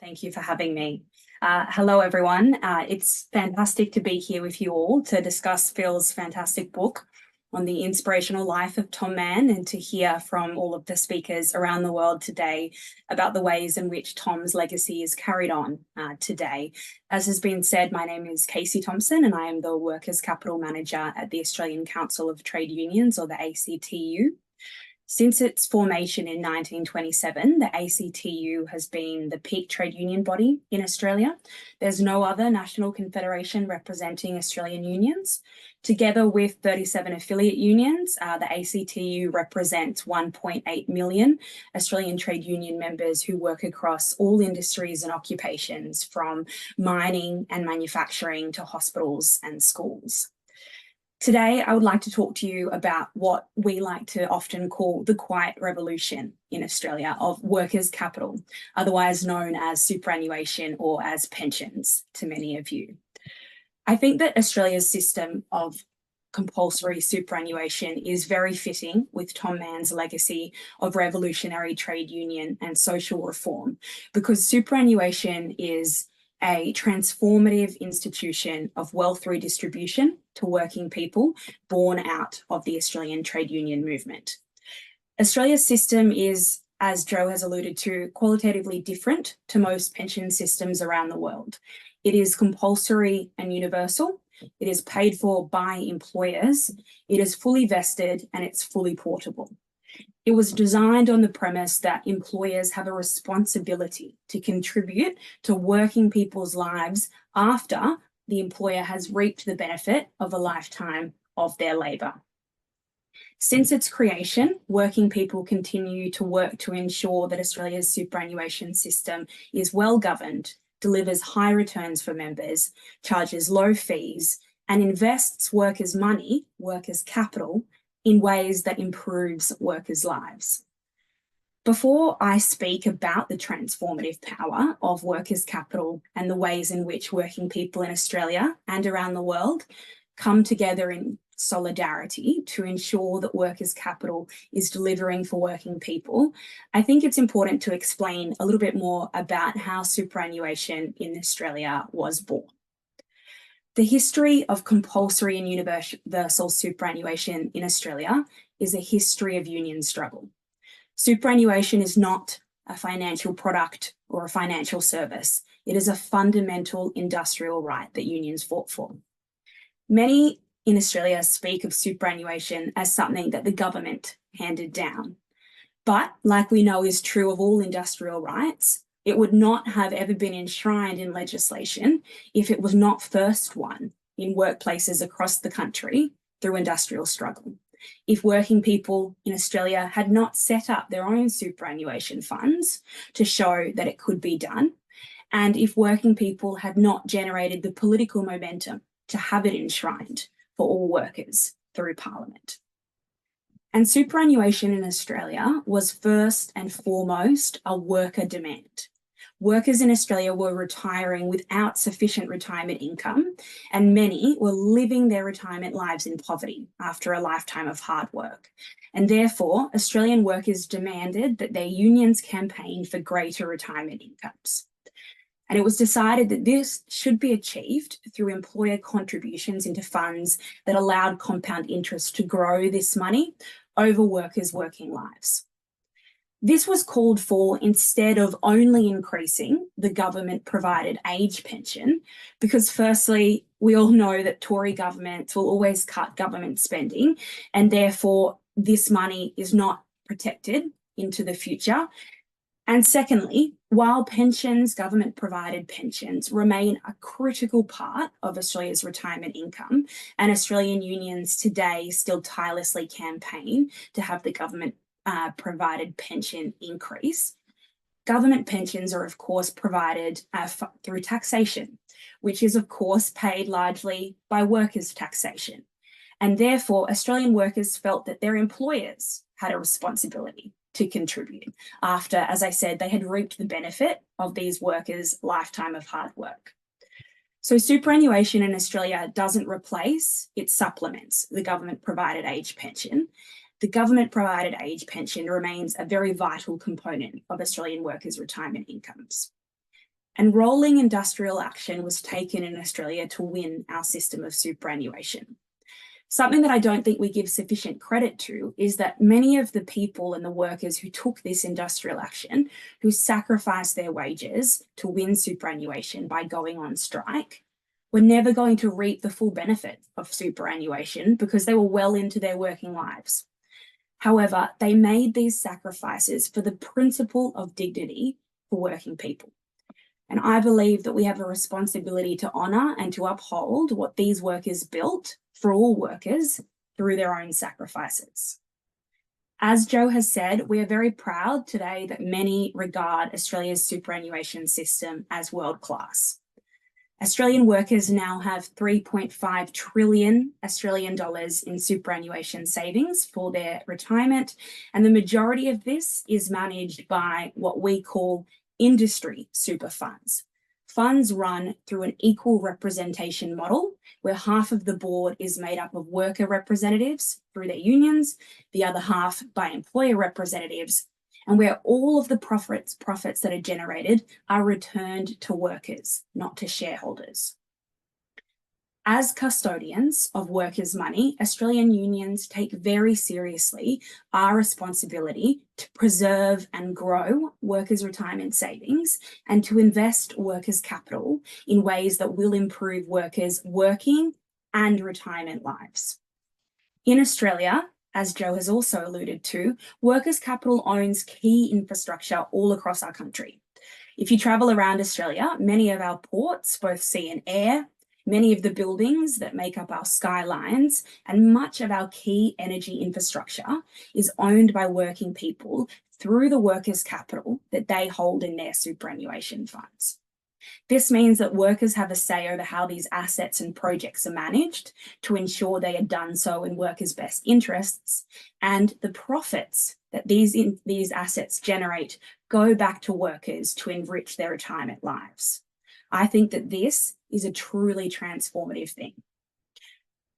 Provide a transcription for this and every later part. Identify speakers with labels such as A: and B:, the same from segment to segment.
A: Thank you for having me. Hello, everyone. It's fantastic to be here with you all to discuss Phil's fantastic book on the inspirational life of Tom Mann and to hear from all of the speakers around the world today about the ways in which Tom's legacy is carried on today. As has been said, my name is Casey Thompson and I am the Workers' Capital Manager at the Australian Council of Trade Unions, or the ACTU. Since its formation in 1927, the ACTU has been the peak trade union body in Australia. There's no other national confederation representing Australian unions. Together with 37 affiliate unions, the ACTU represents 1.8 million Australian trade union members who work across all industries and occupations, from mining and manufacturing to hospitals and schools. Today, I would like to talk to you about what we like to often call the quiet revolution in Australia of workers' capital, otherwise known as superannuation or as pensions to many of you. I think that Australia's system of compulsory superannuation is very fitting with Tom Mann's legacy of revolutionary trade union and social reform, because superannuation is a transformative institution of wealth redistribution to working people born out of the Australian trade union movement. Australia's system is, as Joe has alluded to, qualitatively different to most pension systems around the world. It is compulsory and universal. It is paid for by employers. It is fully vested and it's fully portable. It was designed on the premise that employers have a responsibility to contribute to working people's lives after the employer has reaped the benefit of a lifetime of their labour. Since its creation, working people continue to work to ensure that Australia's superannuation system is well governed, delivers high returns for members, charges low fees, and invests workers' money, workers' capital, in ways that improves workers' lives. Before I speak about the transformative power of workers' capital and the ways in which working people in Australia and around the world come together in solidarity to ensure that workers' capital is delivering for working people, I think it's important to explain a little bit more about how superannuation in Australia was born. The history of compulsory and universal superannuation in Australia is a history of union struggle. Superannuation is not a financial product or a financial service. It is a fundamental industrial right that unions fought for. Many in Australia speak of superannuation as something that the government handed down. But, like we know is true of all industrial rights, it would not have ever been enshrined in legislation if it was not first won in workplaces across the country through industrial struggle. If working people in Australia had not set up their own superannuation funds to show that it could be done, and if working people had not generated the political momentum to have it enshrined for all workers through Parliament. And superannuation in Australia was first and foremost a worker demand. Workers in Australia were retiring without sufficient retirement income, and many were living their retirement lives in poverty after a lifetime of hard work. And therefore, Australian workers demanded that their unions campaign for greater retirement incomes. And it was decided that this should be achieved through employer contributions into funds that allowed compound interest to grow this money over workers' working lives. This was called for instead of only increasing the government-provided age pension, because firstly, we all know that Tory governments will always cut government spending, and therefore this money is not protected into the future. And secondly, while pensions, government-provided pensions, remain a critical part of Australia's retirement income, and Australian unions today still tirelessly campaign to have the government provided pension increase, government pensions are of course provided through taxation, which is of course paid largely by workers' taxation. And therefore Australian workers felt that their employers had a responsibility to contribute after, as I said, they had reaped the benefit of these workers' lifetime of hard work. So superannuation in Australia doesn't replace, it supplements the government provided age pension. The government-provided age pension remains a very vital component of Australian workers' retirement incomes. And rolling industrial action was taken in Australia to win our system of superannuation. Something that I don't think we give sufficient credit to is that many of the people and the workers who took this industrial action, who sacrificed their wages to win superannuation by going on strike, were never going to reap the full benefit of superannuation because they were well into their working lives. However, they made these sacrifices for the principle of dignity for working people. And I believe that we have a responsibility to honour and to uphold what these workers built for all workers through their own sacrifices. As Joe has said, we are very proud today that many regard Australia's superannuation system as world-class. Australian workers now have 3.5 trillion Australian dollars in superannuation savings for their retirement, and the majority of this is managed by what we call industry super funds. Funds run through an equal representation model where half of the board is made up of worker representatives through their unions, the other half by employer representatives, and where all of the profits that are generated are returned to workers, not to shareholders. As custodians of workers' money, Australian unions take very seriously our responsibility to preserve and grow workers' retirement savings and to invest workers' capital in ways that will improve workers' working and retirement lives. In Australia, as Joe has also alluded to, workers' capital owns key infrastructure all across our country. If you travel around Australia, many of our ports, both sea and air, many of the buildings that make up our skylines, and much of our key energy infrastructure is owned by working people through the workers' capital that they hold in their superannuation funds. This means that workers have a say over how these assets and projects are managed to ensure they are done so in workers' best interests, and the profits that these assets generate go back to workers to enrich their retirement lives. I think that this is a truly transformative thing.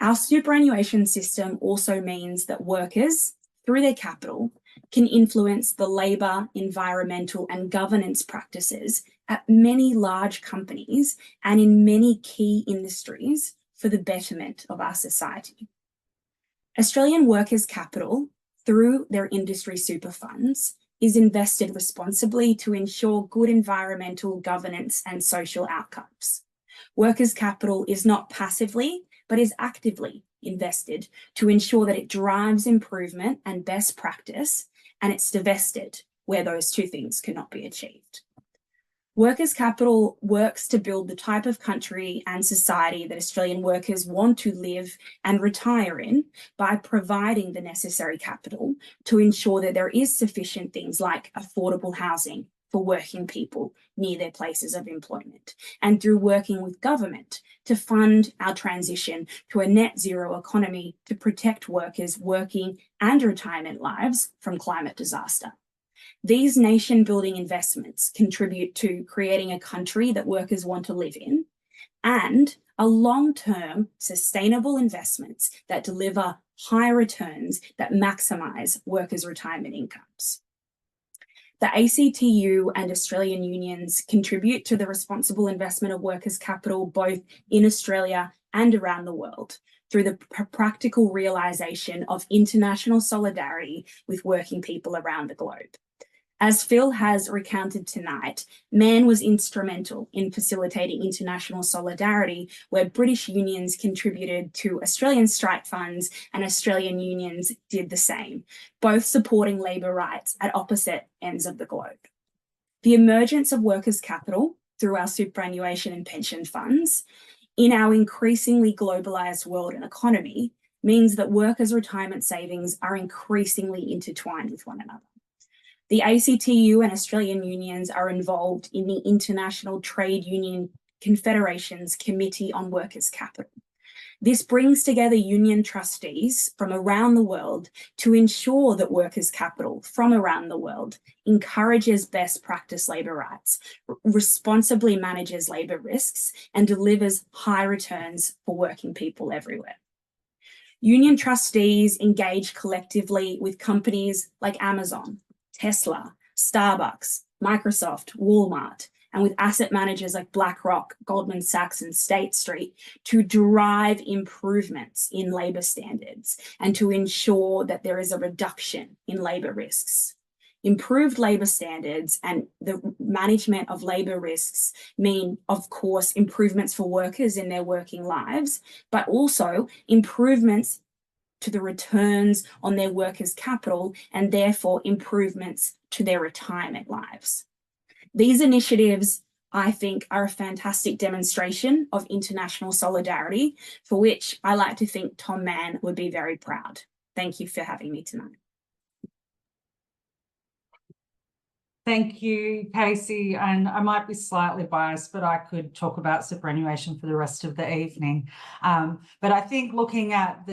A: Our superannuation system also means that workers, through their capital, can influence the labour, environmental and governance practices at many large companies and in many key industries for the betterment of our society. Australian workers' capital, through their industry super funds, is invested responsibly to ensure good environmental governance and social outcomes. Workers' capital is not passively, but is actively invested to ensure that it drives improvement and best practice, and it's divested where those two things cannot be achieved. Workers' capital works to build the type of country and society that Australian workers want to live and retire in by providing the necessary capital to ensure that there is sufficient things like affordable housing for working people near their places of employment, and through working with government to fund our transition to a net zero economy to protect workers' working and retirement lives from climate disaster. These nation-building investments contribute to creating a country that workers want to live in and a long-term sustainable investments that deliver high returns that maximise workers' retirement incomes. The ACTU and Australian unions contribute to the responsible investment of workers' capital both in Australia and around the world through the practical realisation of international solidarity with working people around the globe. As Phil has recounted tonight, Mann was instrumental in facilitating international solidarity where British unions contributed to Australian strike funds and Australian unions did the same, both supporting labour rights at opposite ends of the globe. The emergence of workers' capital through our superannuation and pension funds in our increasingly globalised world and economy means that workers' retirement savings are increasingly intertwined with one another. The ACTU and Australian unions are involved in the International Trade Union Confederation's Committee on Workers' Capital. This brings together union trustees from around the world to ensure that workers' capital from around the world encourages best practice labour rights, responsibly manages labour risks, and delivers high returns for working people everywhere. Union trustees engage collectively with companies like Amazon, Tesla, Starbucks, Microsoft, Walmart, and with asset managers like BlackRock, Goldman Sachs, and State Street to drive improvements in labour standards and to ensure that there is a reduction in labour risks. Improved labour standards and the management of labour risks mean, of course, improvements for workers in their working lives, but also improvements to the returns on their workers' capital and therefore improvements to their retirement lives. These initiatives, I think, are a fantastic demonstration of international solidarity, for which I like to think Tom Mann would be very proud. Thank you for having me tonight.
B: Thank you, Casey. And I might be slightly biased, but I could talk about superannuation for the rest of the evening. But I think looking at the